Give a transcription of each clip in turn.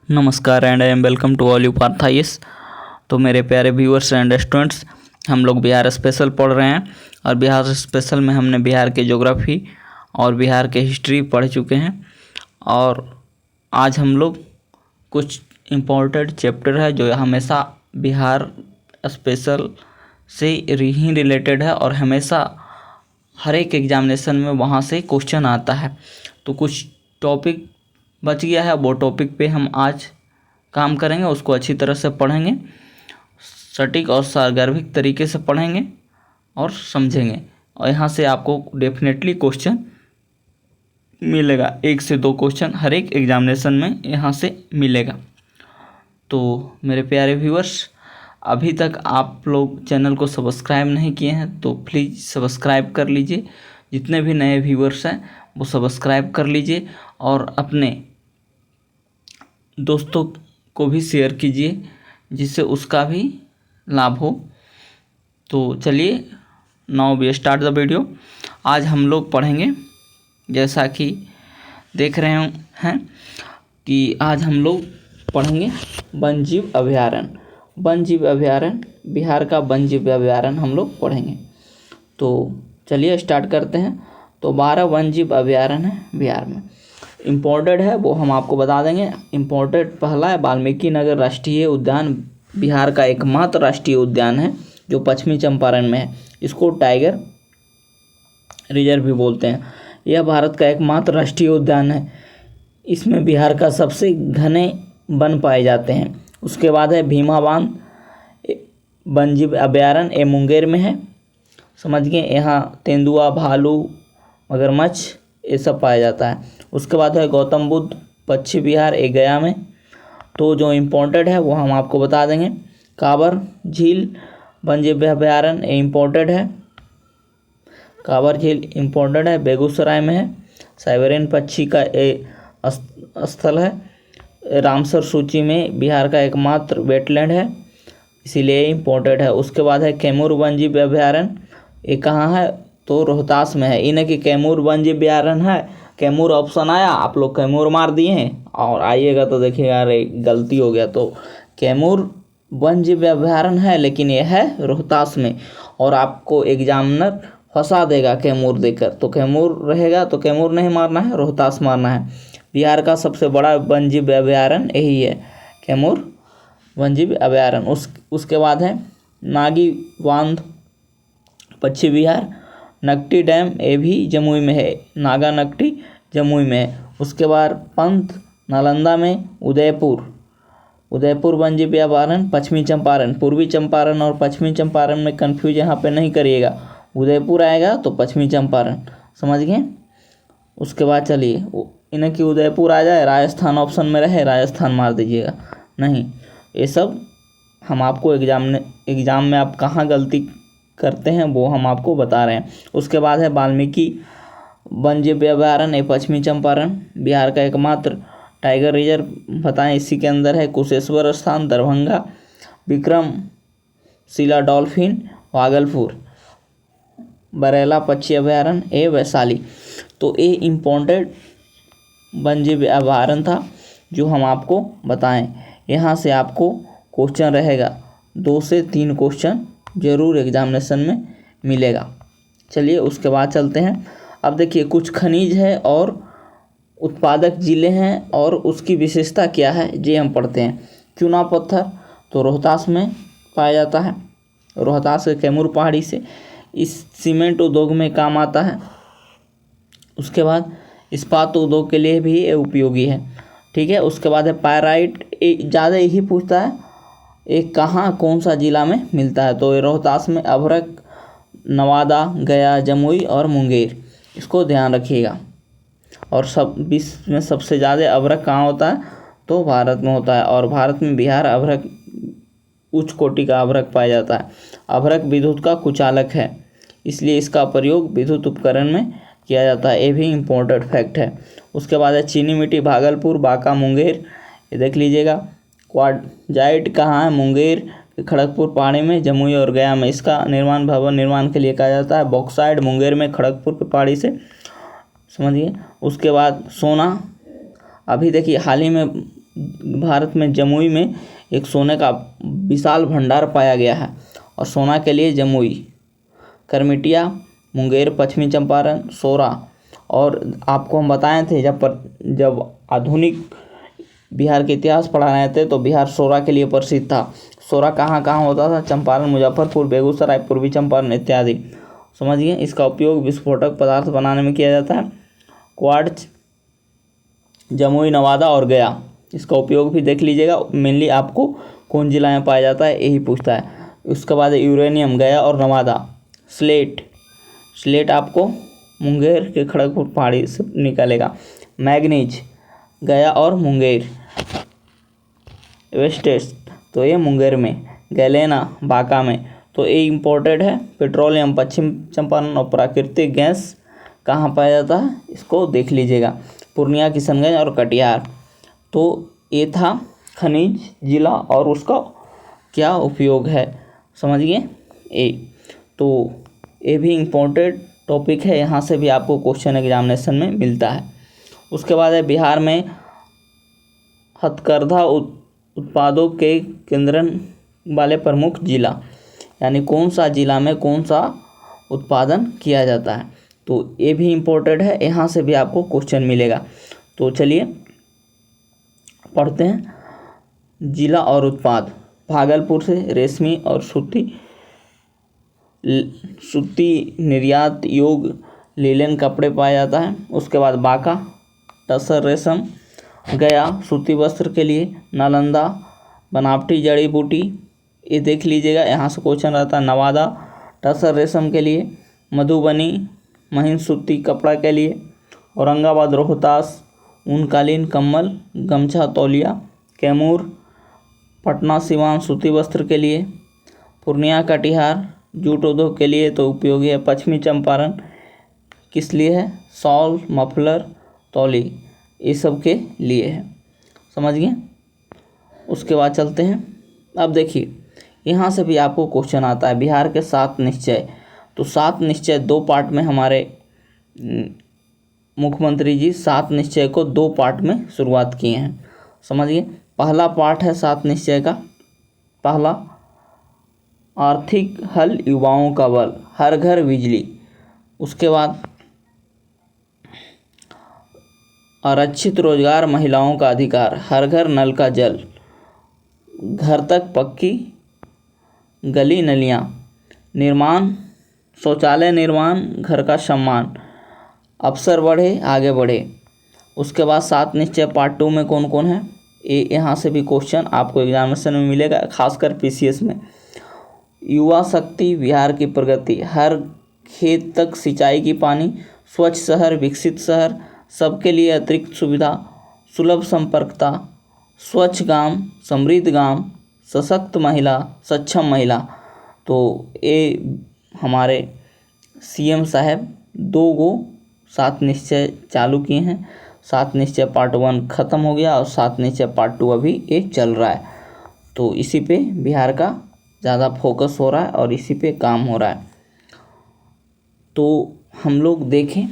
नमस्कार and I am welcome to all you Parth IAS. तो मेरे प्यारे व्यूअर्स एंड स्टूडेंट्स, हम लोग बिहार स्पेशल पढ़ रहे हैं और बिहार स्पेशल में हमने बिहार के ज्योग्राफी और बिहार के हिस्ट्री पढ़ चुके हैं। और आज हम लोग कुछ इम्पोर्टेंट चैप्टर है जो हमेशा बिहार स्पेशल से ही रिलेटेड है और हमेशा हर एक एग्जामिनेशन में वहाँ से क्वेश्चन आता है। तो कुछ टॉपिक बच गया है, वो टॉपिक पे हम आज काम करेंगे, उसको अच्छी तरह से पढ़ेंगे, सटीक और सारगर्भिक तरीके से पढ़ेंगे और समझेंगे। और यहाँ से आपको डेफिनेटली क्वेश्चन मिलेगा, 1 से 2 क्वेश्चन हर एक एग्जामिनेशन में यहाँ से मिलेगा। तो मेरे प्यारे व्यूअर्स, अभी तक आप लोग चैनल को सब्सक्राइब नहीं किए हैं तो प्लीज़ सब्सक्राइब कर लीजिए। जितने भी नए व्यूअर्स हैं वो सब्सक्राइब कर लीजिए और अपने दोस्तों को भी शेयर कीजिए जिससे उसका भी लाभ हो। तो चलिए now we start the video. आज हम लोग पढ़ेंगे, जैसा कि देख रहे हैं कि आज हम लोग पढ़ेंगे वन्यजीव अभयारण्य। वन्यजीव अभयारण्य, बिहार का वन्यजीव अभयारण्य हम लोग पढ़ेंगे। तो चलिए स्टार्ट करते हैं। तो 12 वन्यजीव अभयारण्य है बिहार में। इम्पोर्टेंट है वो हम आपको बता देंगे। इम्पोर्टेंट पहला है वाल्मीकि नगर राष्ट्रीय उद्यान, बिहार का एकमात्र राष्ट्रीय उद्यान है जो पश्चिमी चंपारण में है। इसको टाइगर रिजर्व भी बोलते हैं। यह भारत का एकमात्र राष्ट्रीय उद्यान है। इसमें बिहार का सबसे घने वन पाए जाते हैं। उसके बाद है भीमा बांध वन्यजीव अभयारण्य, ये मुंगेर में है। समझ गए, यहाँ तेंदुआ, भालू, मगरमच्छ ये सब पाया जाता है। उसके बाद है गौतम बुद्ध पश्चिम बिहार, ये गया में। तो जो इम्पोर्टेंट है वो हम आपको बता देंगे। कांवर झील वन्यजीव अभयारण्य, ये इम्पोर्टेंट है। कांवर झील इम्पोर्टेंट है, बेगूसराय में है। साइबेरियन पक्षी का स्थल है। रामसर सूची में बिहार का एकमात्र वेटलैंड है, इसीलिए इम्पोर्टेंट है। उसके बाद है कैमूर वन्यजीव अभयारण्य, ये कहाँ है तो रोहतास में है। इन्हें कि कैमूर वन्यजीव अभयारण्य है, कैमूर ऑप्शन आया, आप लोग कैमूर मार दिए हैं और आइएगा तो देखिएगा अरे गलती हो गया। तो कैमूर वन्यजीव अभयारण्य है लेकिन यह है रोहतास में, और आपको एग्जामिनर फंसा देगा कैमूर देकर। तो कैमूर रहेगा तो कैमूर नहीं मारना है, रोहतास मारना है। बिहार का सबसे बड़ा वन्यजीव अभयारण्य यही है, कैमूर वन्यजीव अभयारण्य। उसके बाद है नागी बांध पश्चिम बिहार, नकटी डैम ये भी जमुई में है, नागा नकटी जमुई में है। उसके बाद पंत नालंदा में, उदयपुर वन्यजीव अभयारण्य पश्चिमी चंपारण। पूर्वी चंपारण और पश्चिमी चंपारण में कंफ्यूज यहाँ पे नहीं करिएगा, उदयपुर आएगा तो पश्चिमी चंपारण, समझ गए। उसके बाद चलिए इन्हें कि उदयपुर आ जाए, राजस्थान ऑप्शन में रहे, राजस्थान मार दीजिएगा नहीं। ये सब हम आपको एग्ज़ाम में आप कहाँ गलती करते हैं वो हम आपको बता रहे हैं। उसके बाद है वाल्मीकि वन्यजीव अभयारण्य, पश्चिमी चंपारण, बिहार का एकमात्र टाइगर रिजर्व बताएं। इसी के अंदर है कुशेश्वर स्थान, दरभंगा, विक्रमशिला डॉल्फिन, भागलपुर, बरेला पक्षी अभयारण्य, ये वैशाली। तो ये इम्पोर्टेंट वन्यजीव अभयारण्य था जो हम आपको बताएं। यहाँ से आपको क्वेश्चन रहेगा, 2 से 3 क्वेश्चन जरूर एग्जामिनेशन में मिलेगा। चलिए उसके बाद चलते हैं। अब देखिए कुछ खनिज है और उत्पादक जिले हैं और उसकी विशेषता क्या है ये हम पढ़ते हैं। चूना पत्थर तो रोहतास में पाया जाता है, रोहतास के कैमूर पहाड़ी से। इस सीमेंट उद्योग में काम आता है। उसके बाद इस्पात उद्योग के लिए भी ये उपयोगी है, ठीक है। उसके बाद है पायराइट, ज़्यादा यही पूछता है एक कहाँ कौन सा ज़िला में मिलता है। तो ये रोहतास में, अभरक, नवादा, गया, जमुई और मुंगेर, इसको ध्यान रखिएगा। और सब विश्व में सबसे ज़्यादा अभरक कहाँ होता है तो भारत में होता है, और भारत में बिहार अभरक उच्च कोटि का अभरक पाया जाता है। अभरक विद्युत का कुचालक है, इसलिए इसका प्रयोग विद्युत उपकरण में किया जाता है, ये भी इम्पोर्टेंट फैक्ट है। उसके बाद है चीनी मिट्टी, भागलपुर, बांका, मुंगेर, ये देख लीजिएगा। क्वार्टजाइट कहाँ है, मुंगेर, खड़गपुर पहाड़ी में, जमुई और गया में। इसका निर्माण भवन निर्माण के लिए कहा जाता है। बॉक्साइट मुंगेर में, खड़गपुर की पहाड़ी से, समझिए। उसके बाद सोना, अभी देखिए हाल ही में भारत में जमुई में एक सोने का विशाल भंडार पाया गया है और सोना के लिए जमुई, करमिटिया, मुंगेर, पश्चिमी चंपारण, सोरा। और आपको हम बताए थे जब आधुनिक बिहार के इतिहास पढ़ा रहे थे तो बिहार सोरा के लिए प्रसिद्ध था। सोरा कहाँ कहाँ होता था? चंपारण, मुजफ्फरपुर, बेगूसराय, पूर्वी चंपारण इत्यादि। समझिए, इसका उपयोग विस्फोटक पदार्थ बनाने में किया जाता है। क्वार्ट्ज, जमुई, नवादा और गया, इसका उपयोग भी देख लीजिएगा। मेनली आपको कौन जिला में पाया जाता है यही पूछता है। उसके बाद यूरेनियम, गया और नवादा। स्लेट आपको मुंगेर के खड़गपुर पहाड़ी से निकलेगा। मैग्नीज, गया और मुंगेर। वेस्टेज, तो ये मुंगेर में। गैलेना, बांका में। तो ये इम्पोर्टेड है। पेट्रोलियम, पश्चिम चंपारण। और प्राकृतिक गैस कहाँ पाया जाता है इसको देख लीजिएगा। पूर्णिया, किशनगंज और कटिहार। तो ये था खनिज जिला और उसका क्या उपयोग है, समझिए। तो ये भी इम्पोर्टेंट टॉपिक है, यहाँ से भी आपको क्वेश्चन एग्जामिनेशन में मिलता है। उसके बाद है बिहार में हथकरघा उत्पादों के केंद्रन वाले प्रमुख जिला, यानी कौन सा जिला में कौन सा उत्पादन किया जाता है। तो ये भी इम्पोर्टेंट है, यहाँ से भी आपको क्वेश्चन मिलेगा। तो चलिए पढ़ते हैं। जिला और उत्पाद। भागलपुर से रेशमी और सूती निर्यात योग्य लिनन कपड़े पाया जाता है। उसके बाद बांका, टसर रेशम। गया, सूती वस्त्र के लिए। नालंदा, बनावटी जड़ी बूटी, ये देख लीजिएगा, यहाँ से क्वेश्चन रहता है। नवादा, टसर रेशम के लिए। मधुबनी, महीन सूती कपड़ा के लिए। औरंगाबाद, रोहतास, ऊन कालीन, कम्बल, गमछा, तौलिया। कैमूर, पटना, सिवान, सूती वस्त्र के लिए। पूर्णिया, कटिहार, जूट उद्योग के लिए तो उपयोगी है। पश्चिमी चंपारण किस लिए है? शॉल, मफलर, तौली, ये सब के लिए है, समझिए। उसके बाद चलते हैं। अब देखिए, यहाँ से भी आपको क्वेश्चन आता है, बिहार के 7 निश्चय। तो 7 निश्चय 2 पार्ट में हमारे मुख्यमंत्री जी 7 निश्चय को 2 पार्ट में शुरुआत किए हैं, समझिए। पहला पार्ट है 7 निश्चय का। पहला, आर्थिक हल, युवाओं का बल, हर घर बिजली। उसके बाद आरक्षित रोजगार, महिलाओं का अधिकार, हर घर नल का जल, घर तक पक्की गली नलियाँ, निर्माण, शौचालय निर्माण, घर का सम्मान, अवसर बढ़े, आगे बढ़े। उसके बाद 7 निश्चय पार्ट 2 में कौन कौन है, ये यहाँ से भी क्वेश्चन आपको एग्जामिनेशन में मिलेगा, खासकर पीसीएस में। युवा शक्ति, बिहार की प्रगति, हर खेत तक सिंचाई की पानी, स्वच्छ शहर, विकसित शहर, सबके लिए अतिरिक्त सुविधा, सुलभ संपर्कता, स्वच्छ गांव, समृद्ध गांव, सशक्त महिला, सक्षम महिला। तो ये हमारे सीएम साहब 2 7 निश्चय चालू किए हैं। 7 निश्चय पार्ट 1 ख़त्म हो गया और 7 निश्चय पार्ट 2 अभी ये चल रहा है। तो इसी पे बिहार का ज़्यादा फोकस हो रहा है और इसी पे काम हो रहा है। तो हम लोग देखें,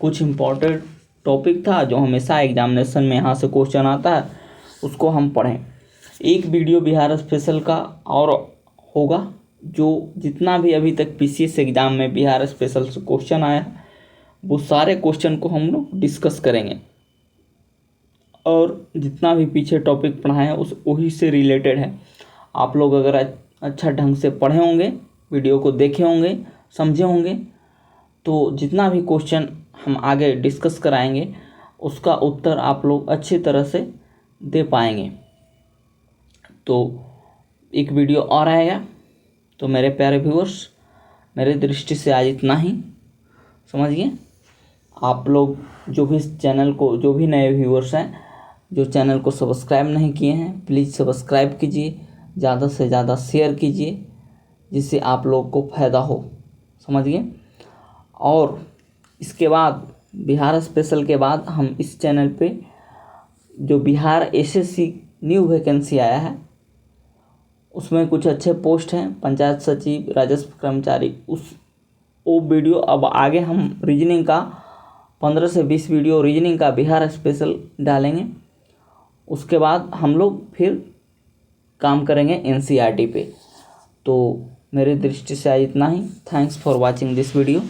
कुछ इम्पोर्टेंट टॉपिक था जो हमेशा एग्जामिनेशन में यहाँ से क्वेश्चन आता है, उसको हम पढ़ें। एक वीडियो बिहार स्पेशल का और होगा, जो जितना भी अभी तक पीसीएस एग्ज़ाम में बिहार स्पेशल से क्वेश्चन आया है वो सारे क्वेश्चन को हम लोग डिस्कस करेंगे, और जितना भी पीछे टॉपिक पढ़ाए हैं उस वही से रिलेटेड है। आप लोग अगर अच्छा ढंग से पढ़े होंगे, वीडियो को देखे होंगे, समझे होंगे, तो जितना भी क्वेश्चन हम आगे डिस्कस कराएंगे उसका उत्तर आप लोग अच्छी तरह से दे पाएंगे। तो एक वीडियो और आएगा। तो मेरे प्यारे व्यूअर्स, मेरे दृष्टि से आज इतना ही, समझिए। आप लोग जो भी इस चैनल को, जो भी नए व्यूअर्स हैं जो चैनल को सब्सक्राइब नहीं किए हैं, प्लीज़ सब्सक्राइब कीजिए, ज़्यादा से ज़्यादा शेयर कीजिए, जिससे आप लोग को फ़ायदा हो, समझिए। और इसके बाद बिहार स्पेशल के बाद हम इस चैनल पे जो बिहार एसएससी न्यू वैकेंसी आया है उसमें कुछ अच्छे पोस्ट हैं, पंचायत सचिव, राजस्व कर्मचारी, वो वीडियो अब आगे हम रीजनिंग का 15 से 20 वीडियो रीजनिंग का बिहार स्पेशल डालेंगे। उसके बाद हम लोग फिर काम करेंगे एनसीईआरटी पे। तो मेरी दृष्टि से आज इतना ही। Thanks for watching this video.